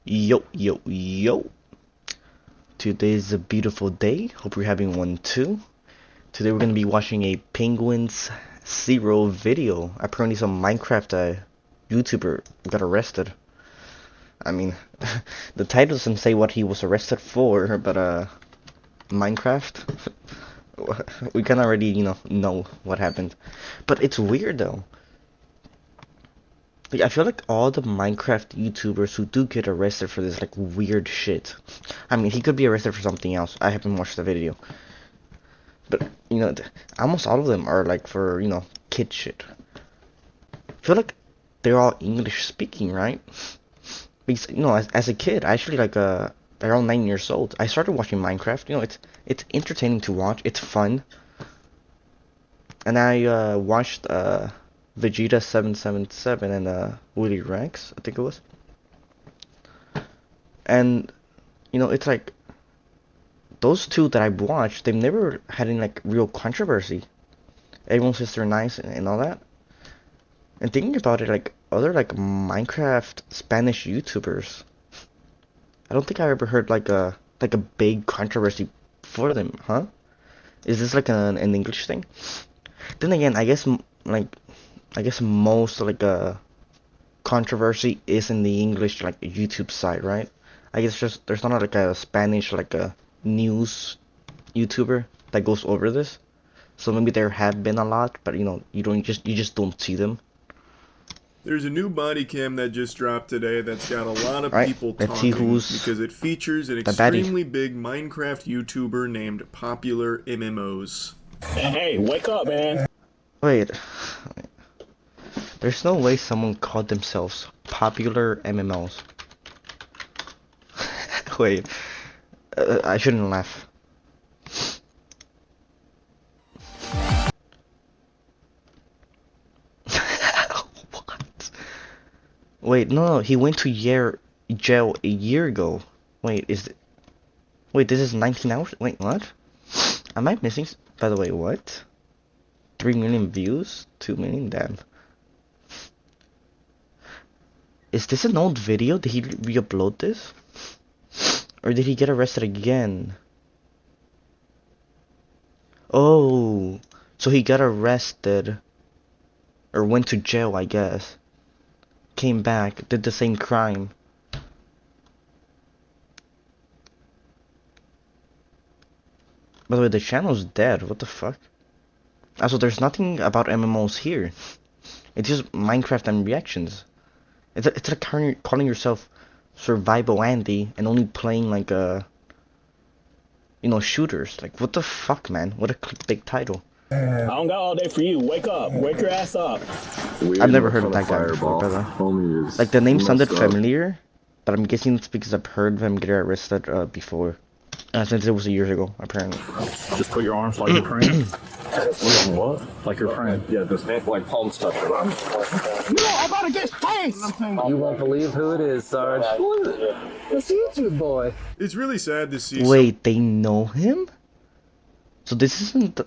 Yo, yo, yo. Today's a beautiful day. Hope you're having one too. Today we're going to be watching a Penguins Zero video. Apparently some Minecraft YouTuber got arrested. I mean, the title doesn't say what he was arrested for, but Minecraft? We can already, know what happened. But it's weird though. Like, I feel like all the Minecraft YouTubers who do get arrested for this, like, weird shit. I mean, he could be arrested for something else. I haven't watched the video. But, almost all of them are, like, for, kid shit. I feel like they're all English speaking, right? Because, as a kid, I actually, like, around 9 years old, I started watching Minecraft. It's entertaining to watch. It's fun. And I watched, Vegeta 777 and Willy Rex, I think it was. And it's like those two that I've watched, they've never had any like real controversy. Everyone says they're nice and all that. And thinking about it, like other like Minecraft Spanish YouTubers, I don't think I ever heard like a big controversy for them, huh? Is this like an English thing? Then again, I guess most like controversy is in the English like YouTube side, right? I guess just there's not like a Spanish like a news YouTuber that goes over this. So maybe there have been a lot, but you just don't see them, There's a new body cam that just dropped today that's got a lot of right? people Let's see talking who's because it features an the baddie. extremely big Minecraft YouTuber named Popular MMOs. Hey, wake up, man. Wait, there's no way someone called themselves popular MMOs. Wait, I shouldn't laugh. What? Wait, no, he went to jail a year ago. Wait, wait, this is 19 hours? Wait, what? Am I missing? By the way, what? 3 million views? 2 million? Damn. Is this an old video? Did he re-upload this? Or did he get arrested again? Oh, so he got arrested. Or went to jail, I guess. Came back, did the same crime. By the way, the channel's dead. What the fuck? Also, there's nothing about MMOs here. It's just Minecraft and reactions. It's like calling yourself Survival Andy and only playing like shooters. Like, what the fuck, man? What a clickbait title. I don't got all day for you. Wake up. Wake your ass up. I've never heard of that guy before, by the way. Like, the name sounded familiar, but I'm guessing it's because I've heard of him get arrested before. Since it was years ago, apparently. Just put your arms like you're praying. What? Like you're praying. Yeah, just like palm stuff. No, I'm about to get faced! You won't believe who it is, Sarge. It's YouTube boy. It's really sad to see. Wait, they know him? So this isn't the...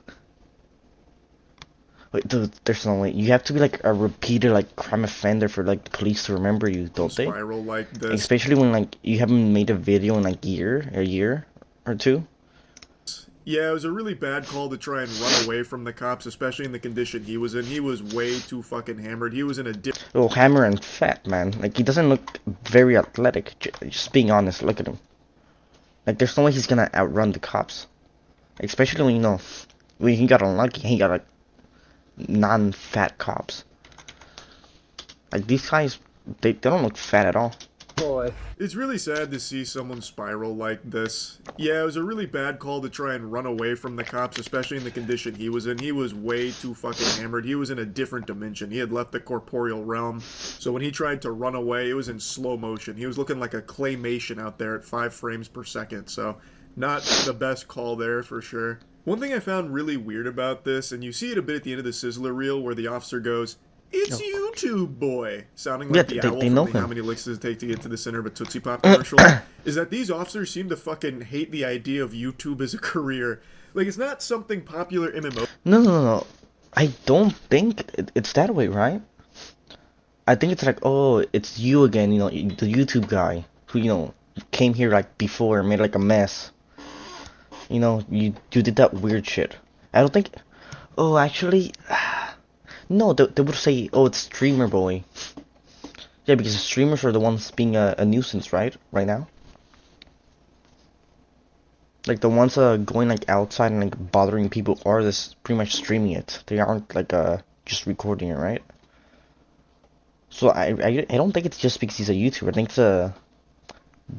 Wait, dude, there's no way. You have to be like a repeated like crime offender for like the police to remember you, don't they? Spiral like this. Especially when like you haven't made a video in like a year or two. Yeah, it was a really bad call to try and run away from the cops, especially in the condition he was in. He was way too fucking hammered. He was in a Oh, hammer and fat, man. Like, he doesn't look very athletic. Just being honest, look at him. Like, there's no way he's gonna outrun the cops. Especially when he got unlucky. He got like non-fat cops. Like, these guys, they don't look fat at all. Boy. It's really sad to see someone spiral like this. Yeah, it was a really bad call to try and run away from the cops, especially in the condition he was in. He was way too fucking hammered. He was in a different dimension. He had left the corporeal realm. So when he tried to run away, it was in slow motion. He was looking like a claymation out there at 5 frames per second. So not the best call there for sure. One thing I found really weird about this, and you see it a bit at the end of the Sizzler reel where the officer goes, "It's YouTube boy," sounding like the owl from the How Many Licks Does It Take to Get to the Center of a Tootsie Pop commercial, is that these officers seem to fucking hate the idea of YouTube as a career. Like, it's not something Popular MMO... No. I don't think it's that way, right? I think it's like, oh, it's you again, the YouTube guy who, you know, came here like before and made like a mess. You know, you did that weird shit. I don't think. Oh, actually, no. They would say, oh, it's streamer boy. Yeah, because the streamers are the ones being a nuisance, right? Right now. Like the ones going like outside and like bothering people are this pretty much streaming it. They aren't like just recording it, right? So I don't think it's just because he's a YouTuber. I think it's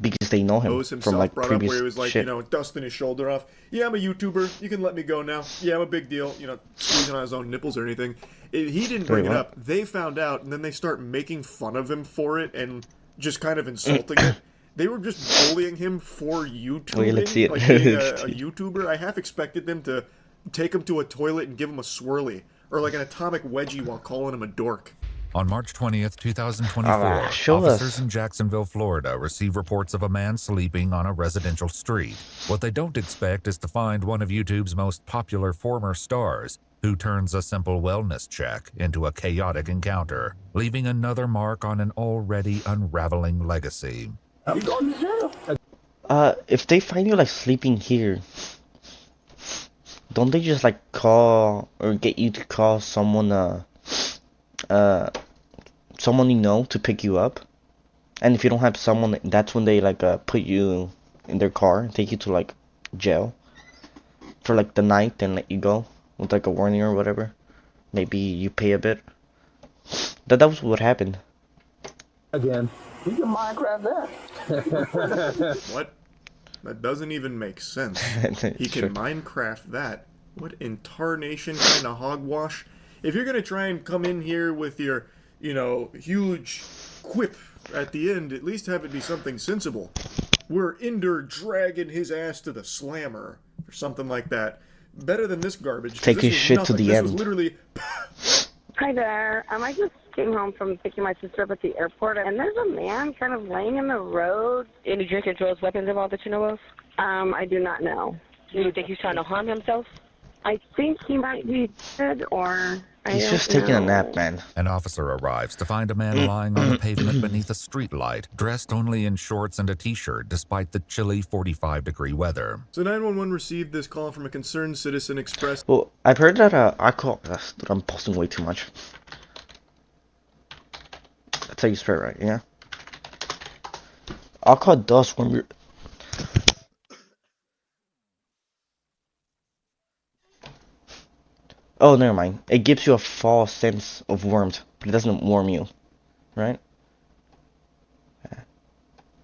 because they know him himself from like brought previous up where he was like, shit. you know, dusting his shoulder off. Yeah, I'm a YouTuber. You can let me go now. Yeah, I'm a big deal. You know, squeezing on his own nipples or anything. He didn't bring Wait, it what? up. They found out, and then they start making fun of him for it and just kind of insulting it. They were just bullying him for YouTubing, Wait, let's see it. like being a YouTuber. I half expected them to take him to a toilet and give him a swirly, or like an atomic wedgie while calling him a dork. On March 20th, 2024, show officers us. in Jacksonville, Florida, receive reports of a man sleeping on a residential street. What they don't expect is to find one of YouTube's most popular former stars, who turns a simple wellness check into a chaotic encounter, leaving another mark on an already unraveling legacy. I'm going to jail. If they find you like sleeping here, don't they just like call or get you to call someone someone you know to pick you up? And if you don't have someone, that's when they like put you in their car and take you to like jail for like the night and let you go with like a warning or whatever. Maybe you pay a bit. That was what happened. Again. You can Minecraft that. What? That doesn't even make sense. He Sure. can Minecraft that. What in tarnation kind of hogwash? If you're gonna try and come in here with your, you know, huge quip at the end, at least have it be something sensible. We're Ender dragging his ass to the slammer, or something like that. Better than this garbage. 'cause Take this his was shit to nothing. the This end. was literally. Hi there. I just came home from picking my sister up at the airport, and there's a man kind of laying in the road. Any drink and drugs, weapons involved that you know of? I do not know. Do you think he's trying to harm himself? I think he might be dead, or I He's don't just taking a know. nap, man. An officer arrives to find a man lying on the pavement beneath a streetlight, dressed only in shorts and a t-shirt despite the chilly 45-degree weather. So 911 received this call from a concerned citizen expressing Well, I've heard that dude, I'm posting way too much. That's how you spell it, right? Yeah. Alcohol does when we're. Oh, never mind. It gives you a false sense of warmth, but it doesn't warm you, right?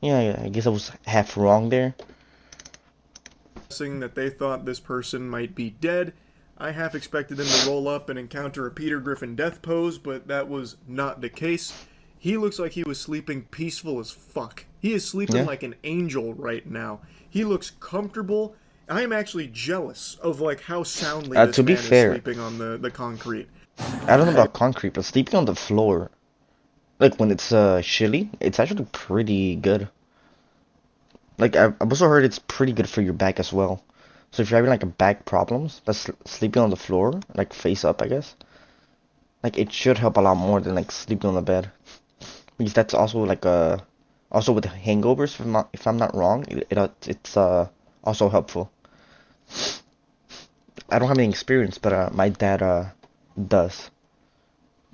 Yeah, I guess I was half wrong there. that they thought this person might be dead. I half expected them to roll up and encounter a Peter Griffin death pose, but that was not the case. He looks like he was sleeping peaceful as fuck. He is sleeping Yeah. like an angel right now. He looks comfortable. I am actually jealous of like how soundly this To be man fair- is sleeping on the concrete. I don't know about concrete, but sleeping on the floor, like when it's chilly, it's actually pretty good. Like I've also heard it's pretty good for your back as well. So if you're having like a back problems, that's sleeping on the floor, like face up, I guess. Like it should help a lot more than like sleeping on the bed, because that's also like also with hangovers. If I'm not wrong, it's also helpful. I don't have any experience, but my dad does.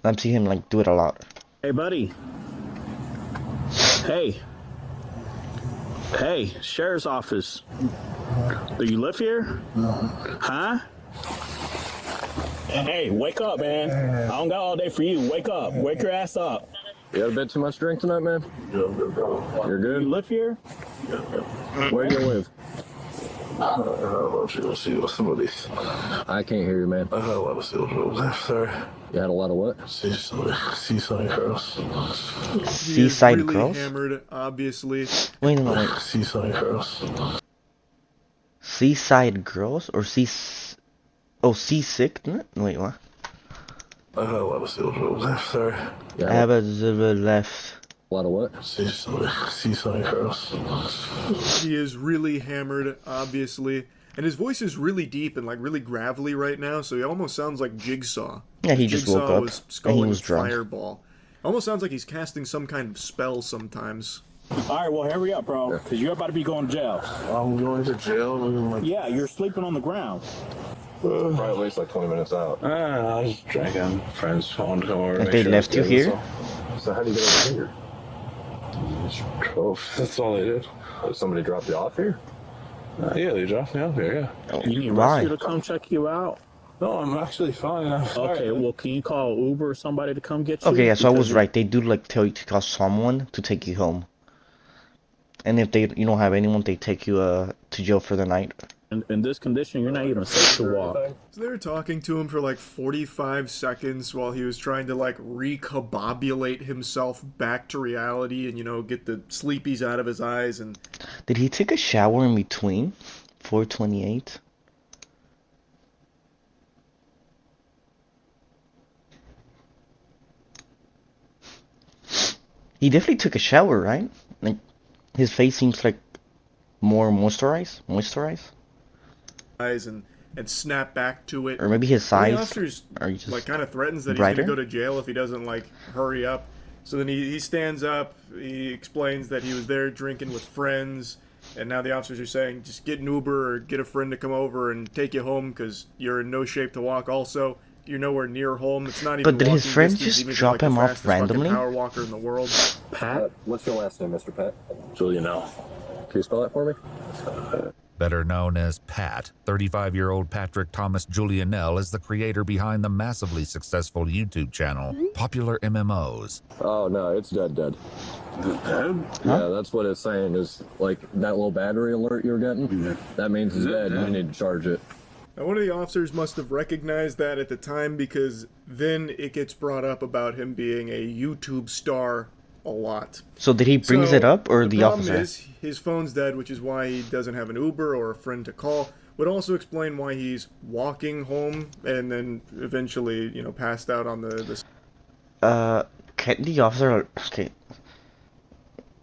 I've seen him like do it a lot. Hey, buddy. Hey. Hey, sheriff's office. Do you live here? Huh? Hey, wake up, man. I don't got all day for you. Wake up. Wake your ass up. You had a bit too much drink tonight, man? You're good? You live here? Where do you live? Let's see what's some of these. I can't hear you, man. I had a lot of silver left, sorry. You had a lot of what? Seaside girls. He is Seaside really girls? hammered, obviously. Wait, no, wait. Seaside girls. Seaside girls or seasick? Wait, what? I had a lot of silver left, sorry. You I had have a zero left. a lot of what? Seaside girls. He is really hammered, obviously. And his voice is really deep and like really gravelly right now, so he almost sounds like Jigsaw. Yeah, he just Jigsaw woke up was and he sculling was drunk. Fireball. Almost sounds like he's casting some kind of spell sometimes. All right, well, hurry up, bro, because you're about to be going to jail. I'm going to jail. Yeah, you're sleeping on the ground. Probably at least like 20 minutes out. I was drinking. Friends phone to come over. And make they sure left you it's good, here? that's So how do you get over here? all. Just drove. That's all they did. Did somebody drop you off here? Yeah, they dropped me off here, yeah. You need Why? rescue to come check you out? No, I'm actually fine. I'm fine. Okay, well, can you call Uber or somebody to come get you? Okay, yeah, so I was Because right. They do like tell you to call someone to take you home. And if you don't have anyone, they take you to jail for the night. in this condition, you're not even safe to walk. So they were talking to him for like 45 seconds while he was trying to like recombobulate himself back to reality and, you know, get the sleepies out of his eyes. And Did he take a shower in between? 428? He definitely took a shower, right? Like, his face seems like more moisturized. eyes and snap back to it. Or maybe his And the eyes officers are just like kind of threatens that brighter? he's gonna go to jail if he doesn't like hurry up. So then he stands up. He explains that he was there drinking with friends, and now the officers are saying just get an Uber or get a friend to come over and take you home because you're in no shape to walk. Also, you're nowhere near home. It's not even. But did his walking friends distance, just even if drop you're, like, him the off fastest fucking randomly? Power walker in the world. Pat? What's your last name, Mr. Pat? Julian L. Can you spell that for me? Better known as Pat, 35-year-old Patrick Thomas Julianelle is the creator behind the massively successful YouTube channel, Popular MMOs. Oh, no, it's dead. Dead? Yeah, that's what it's saying is, like, that little battery alert you're getting, Yeah. that means it's dead and you need to charge it. Now, one of the officers must have recognized that at the time because then it gets brought up about him being a YouTube star a lot. So did he brings So, it up or the problem officer? is his phone's dead, which is why he doesn't have an Uber or a friend to call. Would also explain why he's walking home and then eventually, you know, passed out on the Can the officer, okay,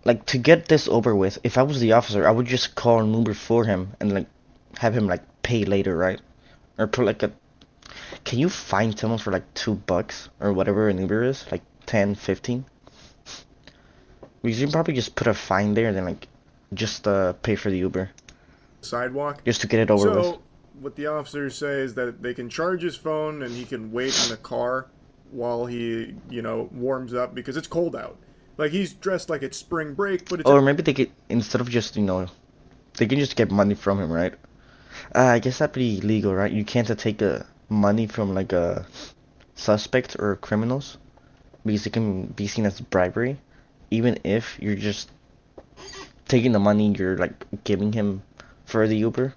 like to get this over with, if I was the officer, I would just call an Uber for him and like have him like pay later, right? Or put like a, can you find someone for like $2 or whatever an Uber is, like 10, 15? Because you can probably just put a fine there and then like just pay for the Uber sidewalk. just to get it over with. So what the officers say is that they can charge his phone and he can wait in the car while he, you know, warms up because it's cold out. Like he's dressed like it's spring break, but it's Or maybe they could, instead of just, you know, they can just get money from him, right? I guess that'd be illegal, right? You can't take money from like a suspect or criminals because it can be seen as bribery, even if you're just taking the money you're like giving him for the Uber.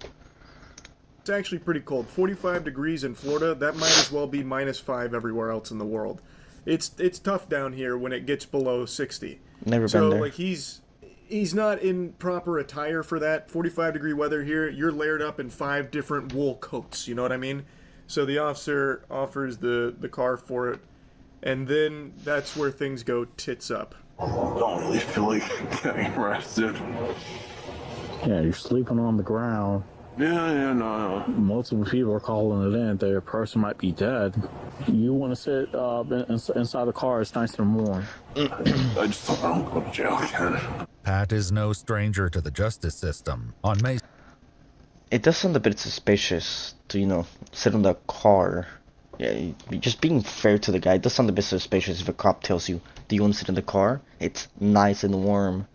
It's actually pretty cold. 45 degrees in Florida, that might as well be -5 everywhere else in the world. It's tough down here when it gets below 60. Never So been there. like he's not in proper attire for that. 45-degree weather here, you're layered up in 5 different wool coats, you know what I mean? So the officer offers the car for it, and then that's where things go tits up. Don't really feel like getting arrested. Yeah, you're sleeping on the ground. Yeah, no. Multiple people are calling it in. Their person might be dead. You want to sit inside the car. It's nice and warm. I just thought I don't go to jail again. Pat is no stranger to the justice system. On May It does sound a bit suspicious to, you know, sit in the car. Yeah, just being fair to the guy, it does sound a bit suspicious if a cop tells you, do you want to sit in the car? It's nice and warm.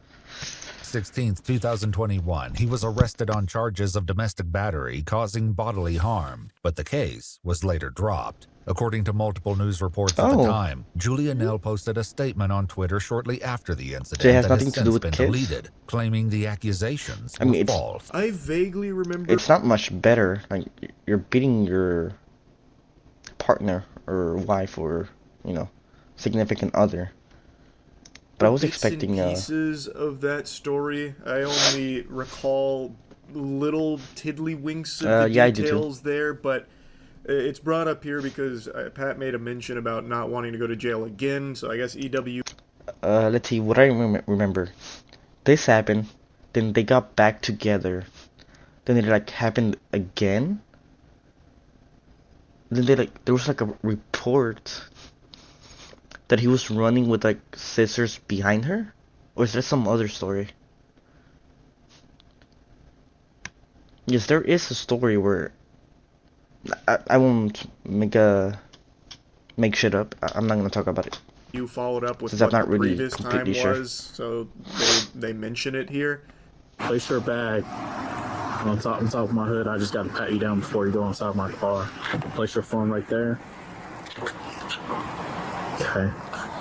16th, 2021, he was arrested on charges of domestic battery causing bodily harm, but the case was later dropped. According to multiple news reports at the Oh. time, Julianelle posted a statement on Twitter shortly after the incident So it has that nothing has to do since with been kids? deleted, claiming the accusations I mean, were it's- false. I vaguely remember It's not much better. Like, you're beating your partner or wife or, you know, significant other. But I was bits and expecting pieces of that story. I only recall little tiddlywinks of the yeah, I do too. details there, but it's brought up here because Pat made a mention about not wanting to go to jail again. So I guess EW let's see, what I remember. This happened, then they got back together. Then it like happened again. Then there was like a report that he was running with like scissors behind her. Or is there some other story? Yes, there is a story where I won't make shit up. I'm not gonna talk about it. You followed up with Since I'm what not the really previous time completely sure. was, so they mention it here. Place your bag on top of my hood. I just gotta pat you down before you go inside my car. Place your phone right there. Okay.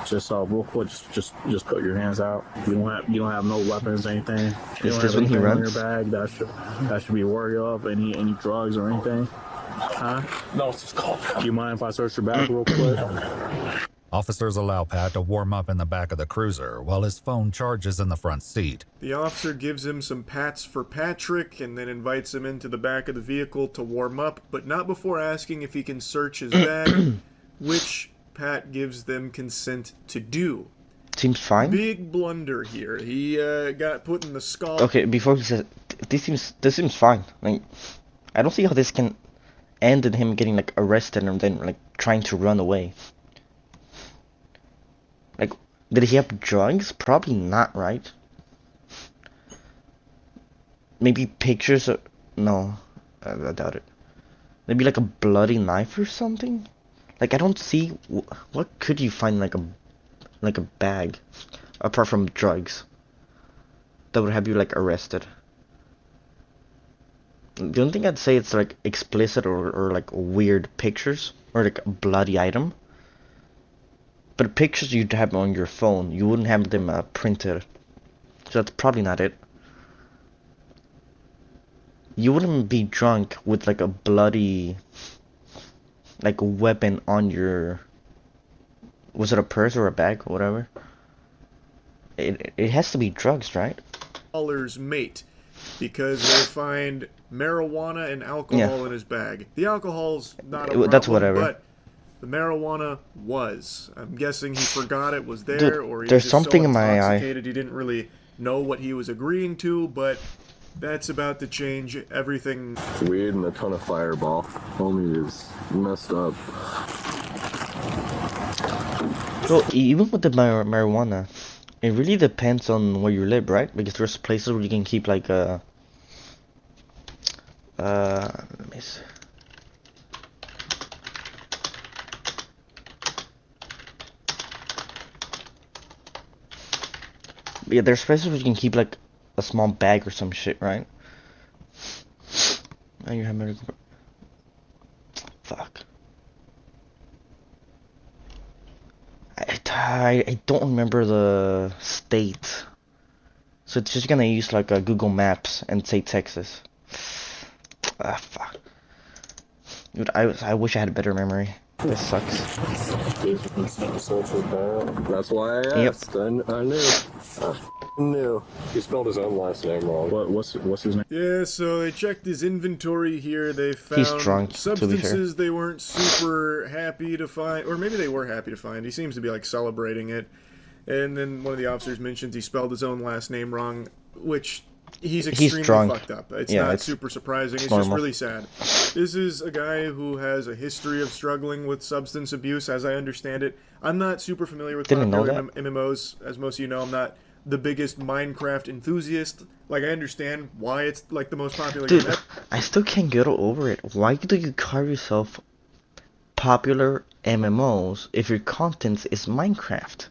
Just real quick, just put your hands out. You don't have no weapons or anything. You Is don't this have when he anything in runs? your bag that should be worried of. Any drugs or anything? Huh? No, it's just called. Do you mind if I search your bag real quick? Officers allow Pat to warm up in the back of the cruiser while his phone charges in the front seat. The officer gives him some pats for Patrick and then invites him into the back of the vehicle to warm up, but not before asking if he can search his bag, which Pat gives them consent to do. Seems fine. Big blunder here. He got put in the skull. Okay, before he says this seems fine. Like, I don't see how this can end in him getting like arrested and then like trying to run away. Like, did he have drugs? Probably not, right? Maybe pictures of... No, I doubt it. Maybe like a bloody knife or something? Like, I don't see... What could you find in like a bag? Apart from drugs. That would have you like arrested. The only thing I'd say it's like explicit or like weird pictures. Or like a bloody item. But pictures you'd have on your phone, you wouldn't have them printed. So that's probably not it. You wouldn't be drunk with like a bloody, like a weapon on your, was it a purse or a bag or whatever? It has to be drugs, right? Caller's mate, because they find marijuana and alcohol in his bag. The alcohol's not a problem, That's whatever. but the marijuana was. I'm guessing he forgot it was there, Dude, or he there's was just something so in my eye. intoxicated he didn't really know what he was agreeing to, but that's about to change everything. Weed and a ton of Fireball. Homie is messed up. Well, even with the marijuana, it really depends on where you live, right? Because there's places where you can keep like let me see. Yeah, there's places where you can keep like a small bag or some shit, right? Now you have medical. Fuck. I don't remember the state, so it's just gonna use like a Google Maps and say Texas. Ah, fuck. Dude, I wish I had a better memory. This sucks. That's why I asked. I knew. I knew. He spelled his own last name wrong. What's his name? Yeah, so they checked his inventory here. They found He's drunk, to be fair. substances they weren't super happy to find, or maybe they were happy to find. He seems to be like celebrating it. And then one of the officers mentions he spelled his own last name wrong, which he's extremely drunk. fucked up. It's Yeah, not it's super surprising. It's normal. just really sad. This is a guy who has a history of struggling with substance abuse, as I understand it. I'm not super familiar with Didn't know popular MMOs. As most of you know, I'm not the biggest Minecraft enthusiast. Like, I understand why it's like the most popular Dude, game. I still can't get over it. Why do you call yourself popular MMOs if your content is Minecraft?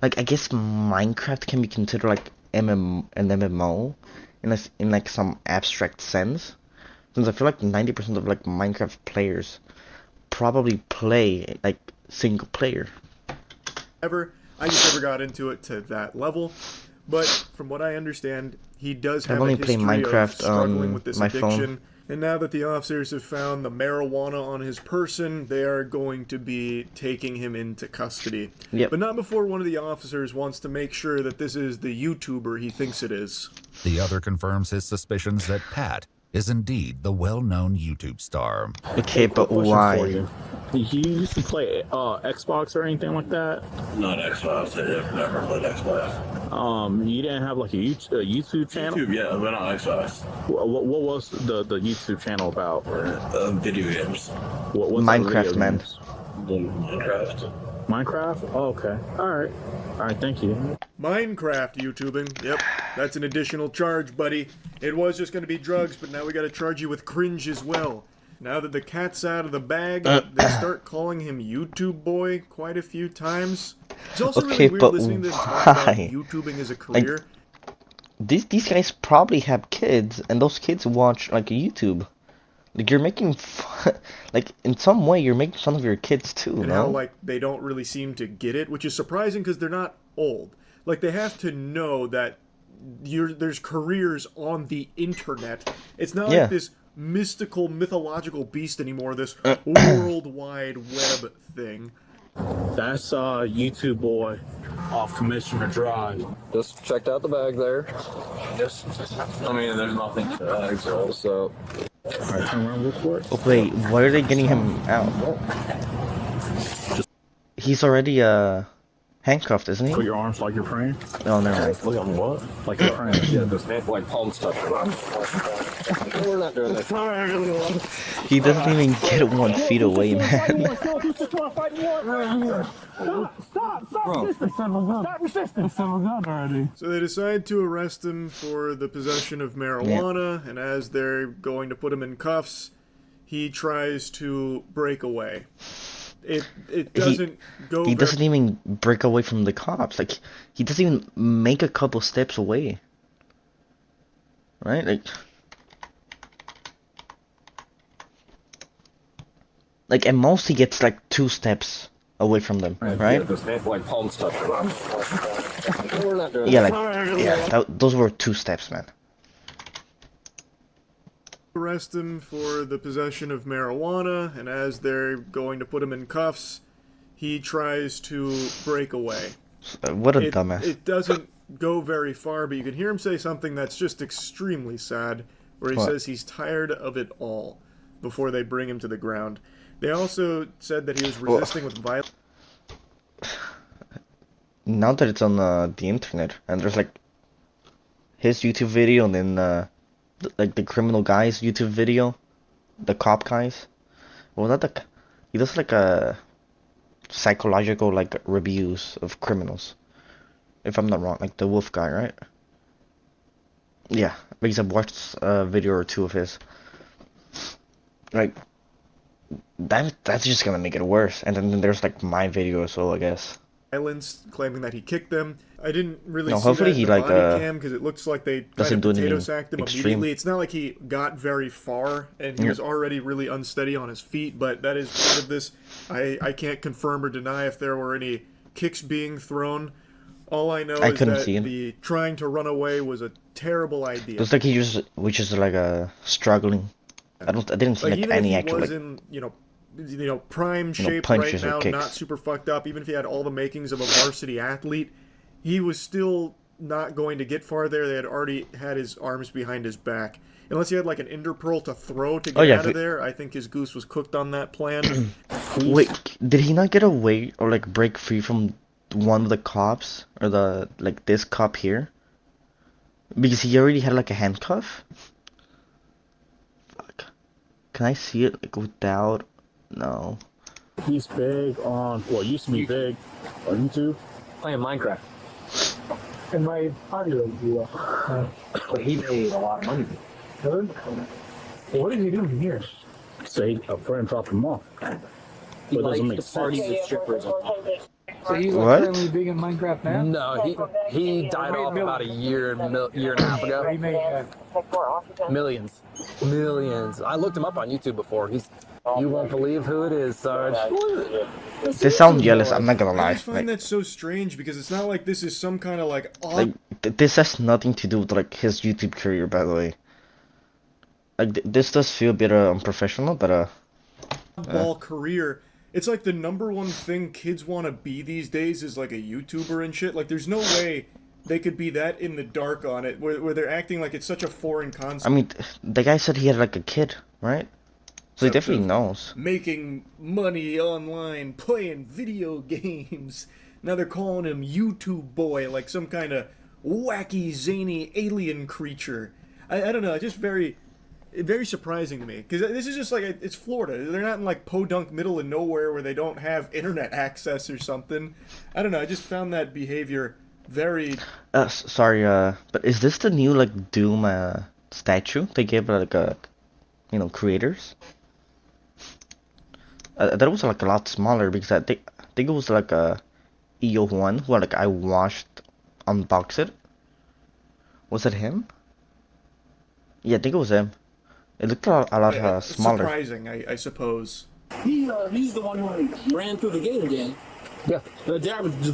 Like, I guess Minecraft can be considered like an MMO in like some abstract sense, since I feel like 90% of like Minecraft players probably play like single player. I just never got into it to that level. But from what I understand, he does have I've only a history played Minecraft of struggling on with this my addiction. phone. And now that the officers have found the marijuana on his person, they are going to be taking him into custody. Yep. But not before one of the officers wants to make sure that this is the YouTuber he thinks it is. The other confirms his suspicions that Pat is indeed the well-known YouTube star. Okay, but Question for why? you. Did you used to play Xbox or anything like that? Not Xbox. I've never played Xbox. You didn't have like a YouTube channel? YouTube, yeah, but not Xbox. What was the YouTube channel about? Video games. What's Minecraft, video man. games? Minecraft. Minecraft? Oh, okay. Alright. Alright, thank you. Minecraft YouTubing. Yep, that's an additional charge, buddy. It was just gonna be drugs, but now we gotta charge you with cringe as well. Now that the cat's out of the bag, they start calling him YouTube Boy quite a few times. It's also Okay, really weird but listening to them talk about why? YouTubing as a career. These guys probably have kids, and those kids watch like YouTube. Like you're making fun, like in some way you're making fun of your kids too, And no? how, like, they don't really seem to get it, which is surprising because they're not old. Like, they have to know that there's careers on the internet. It's not Yeah. like this mystical, mythological beast anymore, this worldwide web thing. That's YouTube Boy off Commissioner Drive. Just checked out the bag there. Just, I mean, there's nothing to that. So, Alright, turn around real quick. Oh, wait, why are they getting him out? He's already handcuffed, isn't he? Put your arms like you're praying. Oh, never mind. look on what? Like you're praying. Yeah, just like palm stuff. We're not doing this. He doesn't even get 1 feet away, man. So they decide to arrest him for the possession of marijuana, and as they're going to put him in cuffs, he tries to break away. It doesn't go. He doesn't even break away from the cops. Like, he doesn't even make a couple steps away. Right? Like at most he gets like 2 steps away from them, right? Yeah, just like palm stuff. We're not doing Yeah, this. those were 2 steps, man. Arrest him for the possession of marijuana, and as they're going to put him in cuffs, he tries to break away. What a dumbass. It doesn't go very far, but you can hear him say something that's just extremely sad, where he What? says he's tired of it all before they bring him to the ground. They also said that he was resisting with violence. Now that it's on the internet, and there's like his YouTube video, and then like the criminal guy's YouTube video, the cop guys. Well, not the. He does like a psychological like reviews of criminals, if I'm not wrong. Like the Wolf guy, right? Yeah, because I've watched a video or 2 of his. Like that's just gonna make it worse. And then there's like my video, so I guess. Claiming that he kicked them. I didn't really No, see hopefully that he, in the like, body cam because it looks like they kind doesn't of do anything potato sacked him extreme. immediately. It's not like he got very far and he was already really unsteady on his feet, but that is part of this. I can't confirm or deny if there were any kicks being thrown. All I know is couldn't that see him. the trying to run away was a terrible idea. Looks like he just, which is like a struggling. I didn't see like even any if he actual was like. in, prime shape punches right or now, kicks. not super fucked up, even if he had all the makings of a varsity athlete, he was still not going to get far there. They had already had his arms behind his back. Unless he had like an ender pearl to throw to get out of there, I think his goose was cooked on that plan. Wait, did he not get away or like break free from one of the cops or the like this cop here? Because he already had like a handcuff. Fuck. Can I see it like without? No. He's big on, well, used to be big on YouTube. Playing Minecraft. And my audio deal. But he made a lot of money. Good. What is he doing here? Say a friend dropped him off. He But it doesn't likes make the parties sense. with strippers. So he's What? currently big in Minecraft now? No, he died off about a year and a half ago. He made, Millions. I looked him up on YouTube before. You won't believe who it is, Sarge. They sound jealous. I'm not gonna I lie. just find that so strange because it's not like this is some kind of like This has nothing to do with like his YouTube career, by the way. Like this does feel a bit unprofessional, but oddball career. It's like the #1 thing kids want to be these days is like a YouTuber and shit. Like there's no way they could be that in the dark on it, where they're acting like it's such a foreign concept. I mean, the guy said he had like a kid, right? So he definitely knows. Making money online, playing video games. Now they're calling him YouTube Boy, like some kind of wacky, zany alien creature. I don't know, just very very surprising to me because this is just like it's Florida. They're not in like podunk middle of nowhere where they don't have internet access or something. I don't know. I just found that behavior very. Sorry, but is this the new like Doom statue they gave like creators? That was like a lot smaller because I think it was like a EO1 who like I watched unbox it. Was it him? Yeah, I think it was him. It looked a lot smaller. Surprising, I suppose. He's the one who ran through the Gator game. Yeah. The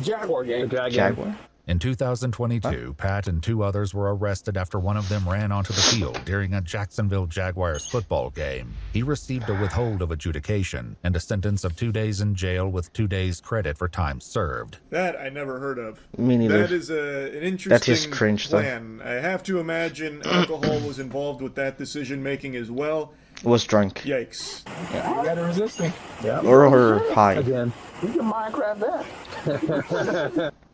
Jaguar game. Jaguar? In 2022, Pat and 2 others were arrested after one of them ran onto the field during a Jacksonville Jaguars football game. He received a withhold of adjudication and a sentence of 2 days in jail with 2 days credit for time served. That I never heard of. Me neither. That is an interesting That's just cringe, plan. I have to imagine alcohol was involved with that decision making as well. Was drunk. Yikes. Yeah, you gotta resist me. Yeah. Or high. Again. You can Minecraft that.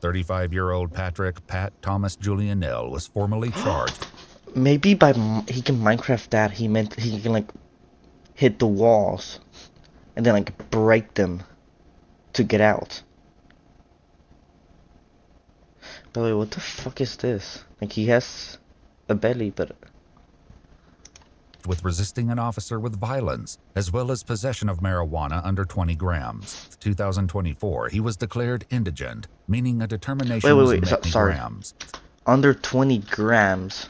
35-year-old Pat Thomas Julianell was formally charged. Maybe he can Minecraft that, he meant he can like hit the walls and then like break them to get out. By the way, what the fuck is this? Like he has a belly, but with resisting an officer with violence, as well as possession of marijuana under 20 grams. In 2024, he was declared indigent, meaning a determination was met in grams. Under 20 grams.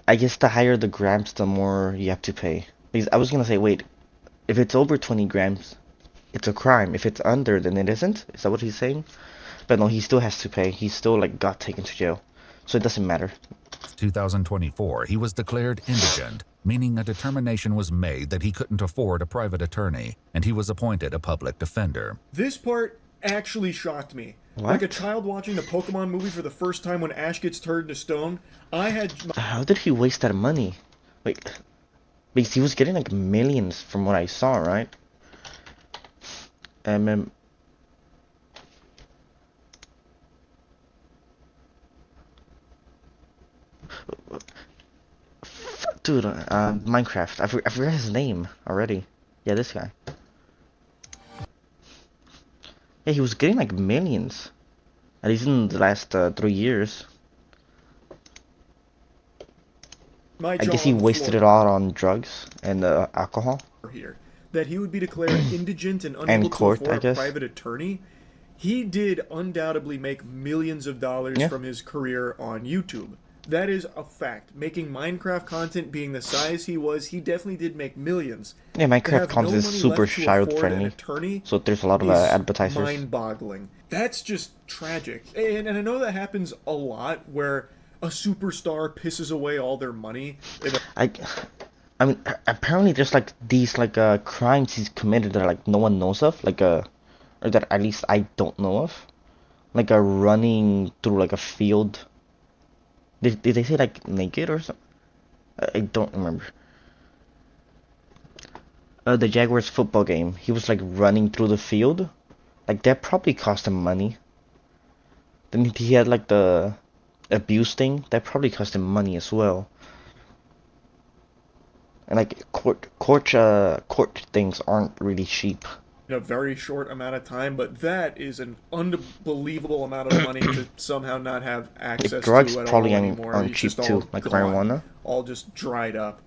I guess the higher the grams, the more you have to pay. Because I was gonna say, wait, if it's over 20 grams, it's a crime. If it's under, then it isn't? Is that what he's saying? But no, he still has to pay. He still like got taken to jail. So it doesn't matter. 2024, he was declared indigent, meaning a determination was made that he couldn't afford a private attorney, and he was appointed a public defender. This part actually shocked me. What? Like a child watching the Pokemon movie for the first time when Ash gets turned to stone, I had... How did he waste that money? Wait, because he was getting like millions from what I saw, right? Dude, Minecraft. I forgot his name already. Yeah, this guy. Yeah, he was getting like millions. At least in the last 3 years. I guess he wasted it all on drugs and alcohol. Here, that he would be declared indigent and unable to afford a private attorney. He did undoubtedly make millions of dollars from his career on YouTube. That is a fact. Making Minecraft content being the size he was, he definitely did make millions. Yeah, Minecraft content is super child friendly, so there's a lot of advertisers. Mind-boggling. That's just tragic. And I know that happens a lot, where a superstar pisses away all their money. I mean, apparently there's like these like crimes he's committed that like no one knows of, like or that at least I don't know of, like running through like a field. Did they say like naked or something? I don't remember. The Jaguars football game. He was like running through the field. Like that probably cost him money. Then he had like the abuse thing. That probably cost him money as well. And like court things aren't really cheap. In a very short amount of time, but that is an unbelievable amount of money to somehow not have access drugs to at probably all anymore. aren't cheap too, like marijuana. All just dried up.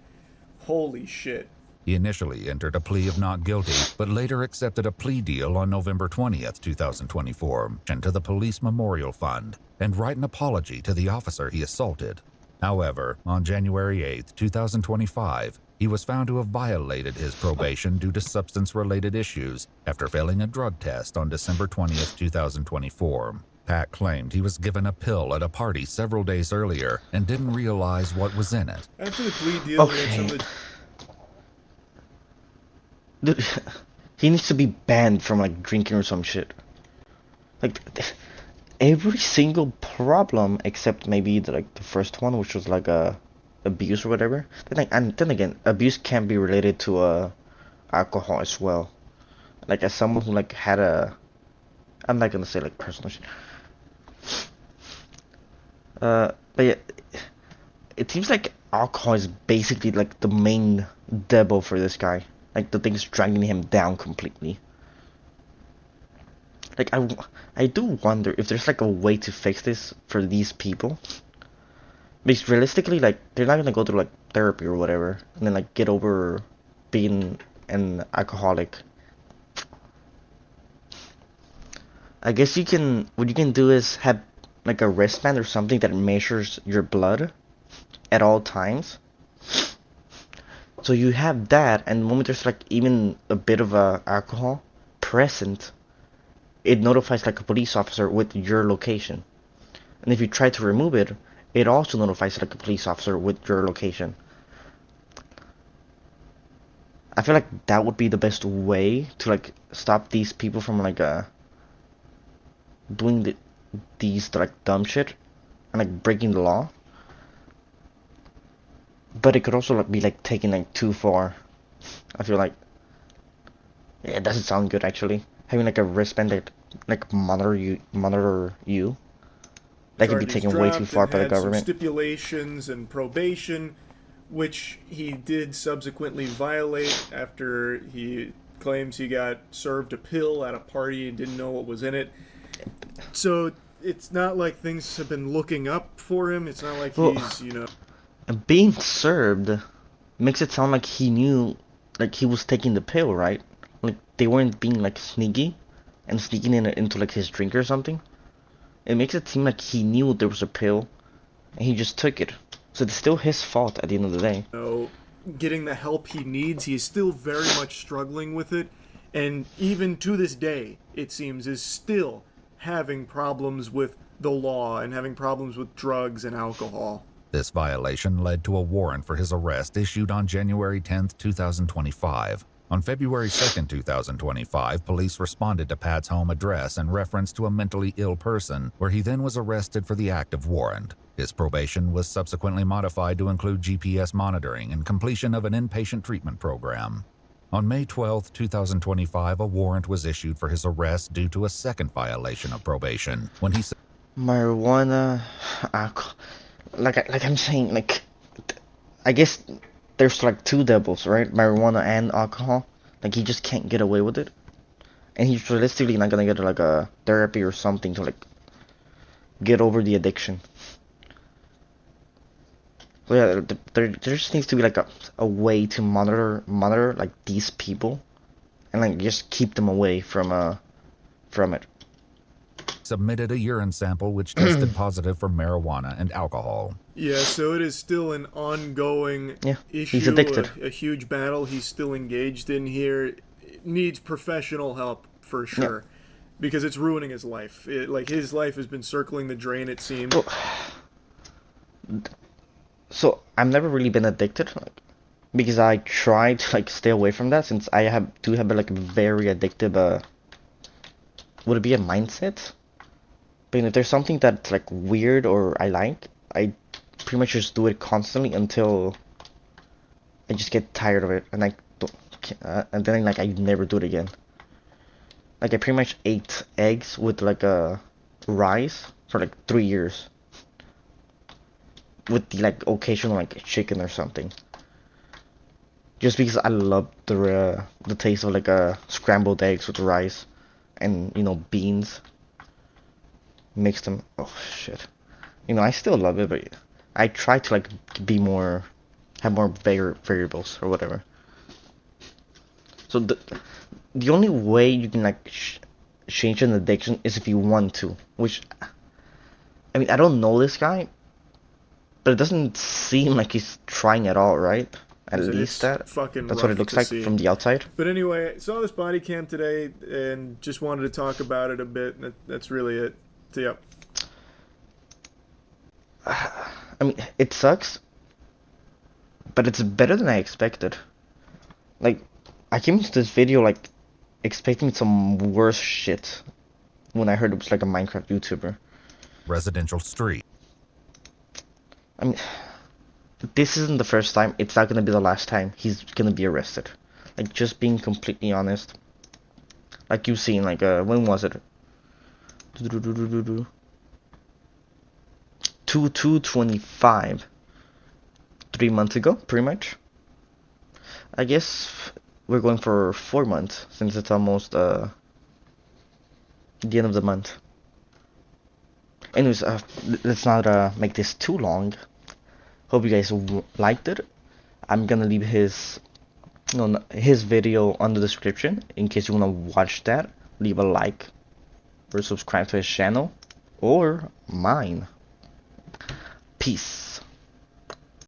Holy shit. He initially entered a plea of not guilty, but later accepted a plea deal on November 20th, 2024, into the Police Memorial Fund, and write an apology to the officer he assaulted. However, on January 8th, 2025, he was found to have violated his probation due to substance-related issues after failing a drug test on December 20th, 2024. Pat claimed he was given a pill at a party several days earlier and didn't realize what was in it. After the plea deal, we had some of the... Dude, he needs to be banned from like drinking or some shit. Like every single problem except maybe the first one, which was like abuse or whatever. Then again, abuse can be related to alcohol as well. Like as someone who like had I'm not gonna say like personal shit. But yeah, it seems like alcohol is basically like the main devil for this guy. Like the thing's dragging him down completely. Like I do wonder if there's like a way to fix this for these people. Because realistically, like they're not gonna go through like therapy or whatever, and then like get over being an alcoholic. I guess what you can do is have like a wristband or something that measures your blood at all times. So you have that, and the moment there's like even a bit of alcohol present, it notifies like a police officer with your location. And if you try to remove it, it also notifies like a police officer with your location. I feel like that would be the best way to like stop these people from like doing these like dumb shit and like breaking the law. But it could also like be like taken like too far. I feel like, yeah, it doesn't sound good actually. Having like a wristband that like monitor you. That could be taken way too far by the government. Some stipulations and probation, which he did subsequently violate after he claims he got served a pill at a party and didn't know what was in it. So it's not like things have been looking up for him. It's not like he's, you know... Being served makes it sound like he knew, like he was taking the pill, right? Like they weren't being like sneaky and sneaking into like his drink or something. It makes it seem like he knew there was a pill and he just took it. So it's still his fault at the end of the day. So getting the help he needs, he is still very much struggling with it. And even to this day, it seems, is still having problems with the law and having problems with drugs and alcohol. This violation led to a warrant for his arrest issued on January 10, 2025. On February 2, 2025, police responded to Pat's home address in reference to a mentally ill person, where he then was arrested for the active warrant. His probation was subsequently modified to include GPS monitoring and completion of an inpatient treatment program. On May 12, 2025, a warrant was issued for his arrest due to a second violation of probation, when he... Marijuana, alcohol... Like I'm saying, like, I guess there's like two devils, right? Marijuana and alcohol. Like he just can't get away with it, and he's realistically not gonna get like a therapy or something to like get over the addiction. So yeah, there just needs to be like a way to monitor like these people, and like just keep them away from it. Submitted a urine sample which tested positive for marijuana and alcohol. Yeah, so it is still an ongoing issue, he's addicted. A huge battle he's still engaged in here. It needs professional help for sure, because it's ruining his life. Like his life has been circling the drain, it seems. So I've never really been addicted, like, because I try to like stay away from that, since I do have like a very addictive would it be a mindset? But if there's something that's like weird or I like, I pretty much just do it constantly until I just get tired of it, and I don't, and then like I never do it again. Like I pretty much ate eggs with like a rice for like 3 years, with the like occasional like chicken or something. Just because I love the taste of like scrambled eggs with rice, and you know, beans. Mix them. Oh shit. You know, I still love it, but I try to like have more variables or whatever. So the only way you can like change an addiction is if you want to. Which, I mean, I don't know this guy, but it doesn't seem like he's trying at all, right? At least that's what it looks like from the outside. But anyway, I saw this body cam today and just wanted to talk about it a bit. That's really it. So, yeah. I mean, it sucks, but it's better than I expected. Like, I came into this video like expecting some worse shit when I heard it was like a Minecraft YouTuber. Residential street. I mean, this isn't the first time. It's not gonna be the last time he's gonna be arrested. Like, just being completely honest. Like you've seen, like, when was it? 2/2/25. 3 months ago, pretty much. I guess we're going for 4 months since it's almost the end of the month. Anyways, let's not make this too long. Hope you guys liked it. I'm gonna leave his video on the description in case you wanna watch that. Leave a like or subscribe to his channel or mine. Peace.